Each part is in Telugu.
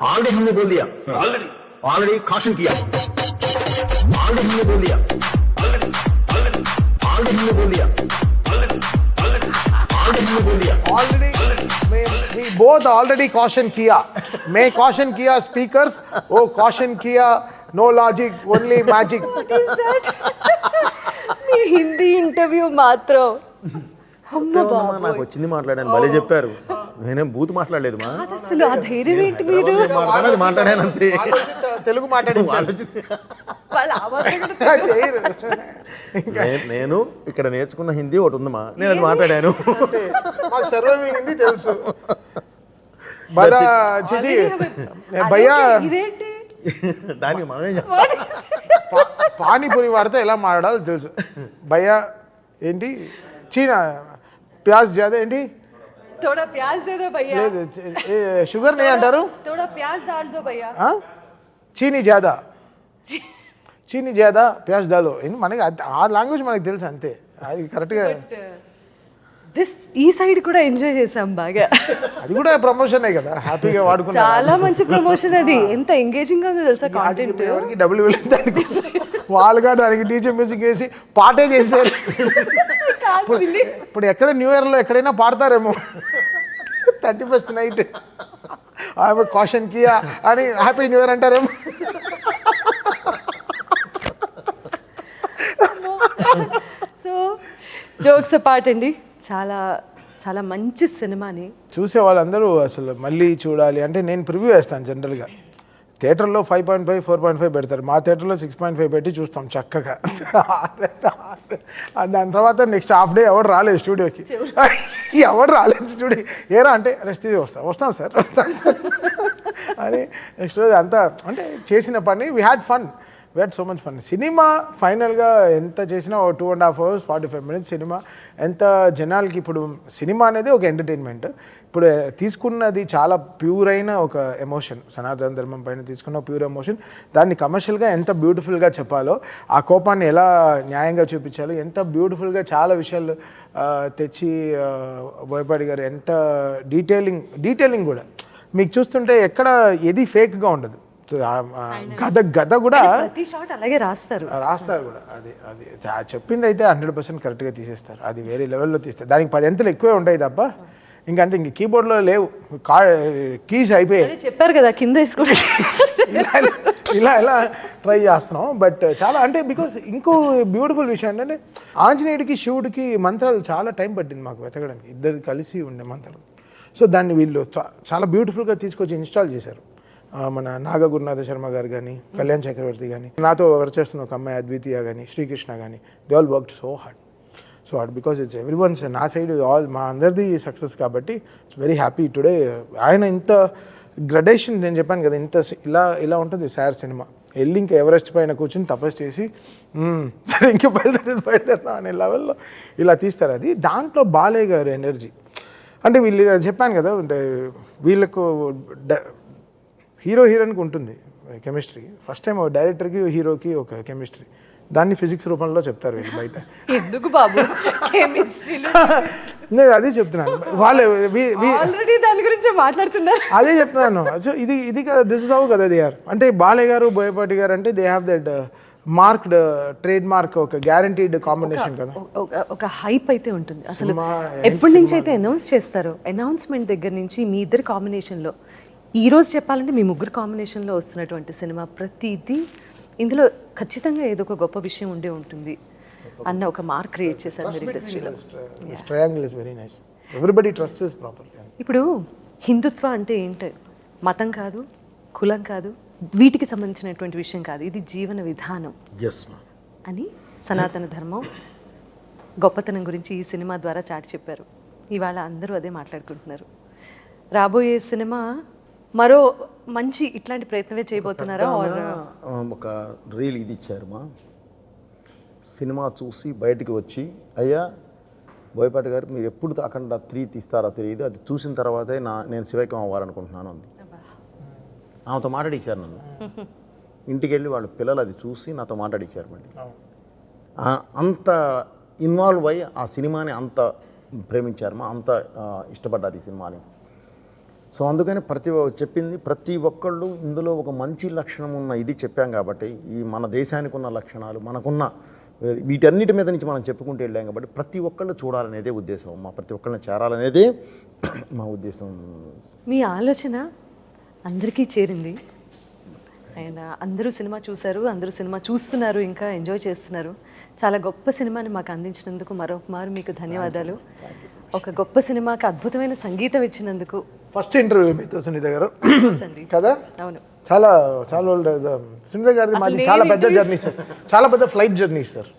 ऑलरेडी हमने बोल दिया, ऑलरेडी कॉशन किया, ऑलरेडी हमने बोल दिया, ऑलरेडी हमने बोल दिया, ऑलरेडी हमने बोल दिया, already we both already caution किया. मैं caution किया speakers, वो caution किया no logic, only magic. మీ హిందీ ఇంటర్వ్యూ మాత్రం అమ్మ ఏముందమ్మా, బాబోయ్. నాకు వచ్చింది మాట్లాడాను, భలే చెప్పారు. నేనేం బూత్ మాట్లాడలేదు మా అసలు ఆ ధైర్యం ఏంటి మీరు మాట్లాడాను అంతే. తెలుగు మాట్లాడి వాళ్ళు ఆ మాత్రం కూడా చేయరు. నేను ఇక్కడ నేర్చుకున్న హిందీ ఒకటి ఉందమ్మా, నేను అది మాట్లాడాను. మాకు సర్వం హిందీ తెలుసు. బడా చిచి భయ్యా అదేంటి, ఇదేంటి దానికి మనమేం చేస్తాం. పానీపూరి వాడితే ఎలా మాట్లాడాలో తెలుసు. భయ్యా ఏంటి చీనా ప్యాజ్ జాదా ఏంటి थोड़ा प्याज दे दो भैया లేదు షుగర్ నే అంటారు. थोड़ा प्याज डाल दो भैया చీనీ జాదా చీనీ జాదా ప్యాజ్ దాలో మనకి ఆ లాంగ్వేజ్ మనకి తెలుసు అంతే. అది కరెక్ట్గా దిస్ ఈ సైడ్ కూడా ఎంజాయ్ చేసాం బాగా. అది కూడా ప్రమోషనే కదా, హ్యాపీగా వాడుకున్నాం. చాలా మంచి ప్రమోషన్ అది. ఎంత ఎంగేజింగ్ గా ఉందో తెలుసా కాంటెంట్. ఎవరికి డబ్బులు వెళ్ళింది దానికి, వాళ్ళుగా దానికి డీజే మ్యూజిక్ వేసి పాటే చేసేయాలి. ఇప్పుడు ఎక్కడ న్యూ ఇయర్లో ఎక్కడైనా పాడతారేమో 31st నైట్ ఆమె కాషన్ కియా అని హ్యాపీ న్యూ ఇయర్ అంటారేమో. సో జోక్స్ అపార్ట్ అండి, చాలా చాలా మంచి సినిమాని చూసే వాళ్ళందరూ అసలు మళ్ళీ చూడాలి అంటే నేను ప్రివ్యూ వేస్తాను. జనరల్గా థియేటర్లో 5.5 4.5 పెడతారు, మా థియేటర్లో 6.5 పెట్టి చూస్తాం చక్కగా. దాని తర్వాత నెక్స్ట్ హాఫ్ డే ఎవరు రాలేదు స్టూడియోకి, ఎవరు రాలేదు స్టూడియో. ఏరా అంటే రెస్ట్ వస్తాం సార్ అని నెక్స్ట్ రోజు అంతా అంటే చేసిన పని we had fun, we had so much fun. Cinema ఫైనల్గా ఎంత చేసినా 2.5 hours 45 minutes సినిమా. ఎంత జనాలకి ఇప్పుడు సినిమా అనేది ఒక ఎంటర్టైన్మెంట్, ఇప్పుడు తీసుకున్నది చాలా ప్యూర్ అయిన ఒక ఎమోషన్, సనాతన ధర్మం పైన తీసుకున్న ప్యూర్ ఎమోషన్. దాన్ని కమర్షియల్గా ఎంత బ్యూటిఫుల్గా చెప్పాలో, ఆ కోపాన్ని ఎలా న్యాయంగా చూపించాలో, ఎంత బ్యూటిఫుల్గా చాలా విషయాలు తెచ్చి బోయపాటి గారు ఎంత డీటెయిలింగ్ కూడా మీకు చూస్తుంటే ఎక్కడ ఏది ఫేక్గా ఉండదు. గద కూడా ప్రతి షాట్ అలాగే రాస్తారు కూడా. అది అది చెప్పింది అయితే 100% కరెక్ట్గా తీసేస్తారు. అది వేరే లెవెల్లో తీస్తారు. దానికి 10 అంతలు ఎక్కువే ఉంటాయి తప్ప ఇంకంతే. ఇంక కీబోర్డ్లో లేవు, కీస్ అయిపోయాయి. చెప్పారు కదా కింద వేసుకుంటే ఇలా ట్రై చేస్తున్నాం. బట్ చాలా అంటే బికాస్ ఇంకో బ్యూటిఫుల్ విషయం ఏంటంటే ఆంజనేయుడికి శివుడికి మంత్రాలు చాలా టైం పట్టింది మాకు వెతకడానికి, ఇద్దరు కలిసి ఉండే మంత్రాలు. సో దాన్ని వీళ్ళు చాలా బ్యూటిఫుల్గా తీసుకొచ్చి ఇన్స్టాల్ చేశారు. మన నాగ గురునాథ శర్మ గారు కానీ, కళ్యాణ్ చక్రవర్తి కానీ, నాతో వర్క్ చేస్తున్న ఒక అమ్మాయి అద్వితీయ కానీ, శ్రీకృష్ణ కానీ, they all worked so hard because it's every once నా సైడ్ ఆల్ మా అందరిది సక్సెస్ కాబట్టి ఇట్స్ వెరీ హ్యాపీ టుడే. ఆయన ఇంత గ్రడేషన్ నేను చెప్పాను కదా, ఇంత ఇలా ఉంటుంది సార్ సినిమా. వెళ్ళి ఇంకా ఎవరెస్ట్ పైన కూర్చొని తపస్సు చేసి సరే ఇంకా బయలుదేరుతాం అనే లెవెల్లో ఇలా తీస్తారు. అది దాంట్లో బాలయ్య గారు ఎనర్జీ అంటే వీళ్ళు చెప్పాను కదా, అంటే వీళ్ళకు హీరో హీరోయిన్కి ఉంటుంది కెమిస్ట్రీ. ఫస్ట్ టైం ఒక డైరెక్టర్కి హీరోకి ఒక కెమిస్ట్రీ, దాన్ని ఫిజిక్స్ రూపంలో చెప్తారు వీళ్ళు బయట. ఎందుకు బాబు కెమిస్ట్రీలో నేను అదే చెప్తున్నాను, వాళ్ళు ఆల్రెడీ దాని గురించి మాట్లాడుతున్నారు. అదే చెప్తున్నాను. సో ఇది దిస్ ఇస్ హౌ కదా దే ఆర్. అంటే బాలయ్య గారు బోయపాటి గారు అంటే they have that marked trade mark, ఒక గ్యారంటీడ్ కాంబినేషన్ కదా. ఒక హైప్ అయితే ఉంటుంది అసలు. ఎప్పటి నుంచి అయితే అనౌన్స్ చేస్తారో, అనౌన్స్మెంట్ దగ్గర నుంచి మీ ఇద్దరు కాంబినేషన్లో, ఈ రోజు చెప్పాలంటే మీ ముగ్గురు కాంబినేషన్లో వస్తున్నటువంటి సినిమా ప్రతిదీ ఇందులో ఖచ్చితంగా ఏదో ఒక గొప్ప విషయం ఉండే ఉంటుంది అన్న ఒక మార్క్ క్రియేట్ చేశారు మీరు ఇండస్ట్రీలో. Triangle is very nice, everybody trust is proper. ఇప్పుడు హిందుత్వ అంటే ఏంటి? మతం కాదు, కులం కాదు, వీటికి సంబంధించినటువంటి విషయం కాదు, ఇది జీవన విధానం అని సనాతన ధర్మం గొప్పతనం గురించి ఈ సినిమా ద్వారా చాటి చెప్పారు. ఇవాళ అందరూ అదే మాట్లాడుకుంటున్నారు. రాబోయే సినిమా మరో మంచి ఇట్లాంటి ప్రయత్నమే చేయబోతున్నారా? ఒక రీల్ ఇది ఇచ్చారు మా సినిమా చూసి బయటికి వచ్చి, అయ్యా బోయపాటి గారు మీరు ఎప్పుడు అఖండ 3 తీస్తారో తెలియదు, అది చూసిన తర్వాతే నేను శివైక్యం అవ్వాలనుకుంటున్నాను అంది. ఆమెతో మాట్లాడిచ్చారు నన్ను. ఇంటికి వెళ్ళి వాళ్ళ పిల్లలు అది చూసి నాతో మాట్లాడిచ్చారు. మళ్ళీ అంత ఇన్వాల్వ్ అయ్యి ఆ సినిమాని అంత ప్రేమించారు, అంత ఇష్టపడ్డారు ఈ సినిమాని. సో అందుకని ప్రతి ఒక్కళ్ళు ఇందులో ఒక మంచి లక్షణం ఉన్న ఇది చెప్పాం కాబట్టి ఈ మన దేశానికి ఉన్న లక్షణాలు మనకున్న వీటన్నిటి మీద నుంచి మనం చెప్పుకుంటూ వెళ్ళాం కాబట్టి ప్రతి ఒక్కళ్ళు చూడాలనేదే ఉద్దేశం మా ప్రతి ఒక్కళ్ళని చేరాలనేదే మా ఉద్దేశం. మీ ఆలోచన అందరికీ చేరింది అండ్ అందరూ సినిమా చూశారు, అందరూ సినిమా చూస్తున్నారు, ఇంకా ఎంజాయ్ చేస్తున్నారు. చాలా గొప్ప సినిమాని మాకు అందించినందుకు మరొకమారు మీకు ధన్యవాదాలు. ఒక గొప్ప సినిమాకి అద్భుతమైన సంగీతం ఇచ్చినందుకు. ఫస్ట్ ఇంటర్వ్యూ మీతో సునీత గారు సందీప్. కదా, అవును, చాలా సునీత గారిది మాది చాలా పెద్ద జర్నీ సార్, చాలా పెద్ద ఫ్లైట్ జర్నీ సార్.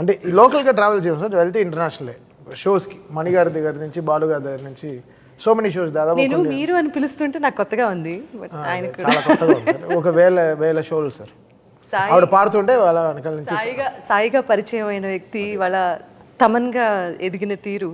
అంటే ఈ లోకల్గా ట్రావెల్ చేయం సార్, వెళ్తే ఇంటర్నేషనల్ షోస్కి మణి గారి దగ్గర నుంచి బాలు గారి దగ్గర నుంచి సో మెనీ షోస్ దాదాపు నేను మీరు అని పిలుస్తుంటే నాకు కొత్తగా ఉంది. బట్ ఆయన చాలా కొత్తగా ఉంది సార్. ఒక వేల షోలు సార్. ఆవిడ పాడుతుంటే వాళ్ళ వెనకాల నుంచి సాయిగా పరిచయం అయిన వ్యక్తి వాళ్ళ తమన్గా ఎదిగిన తీరు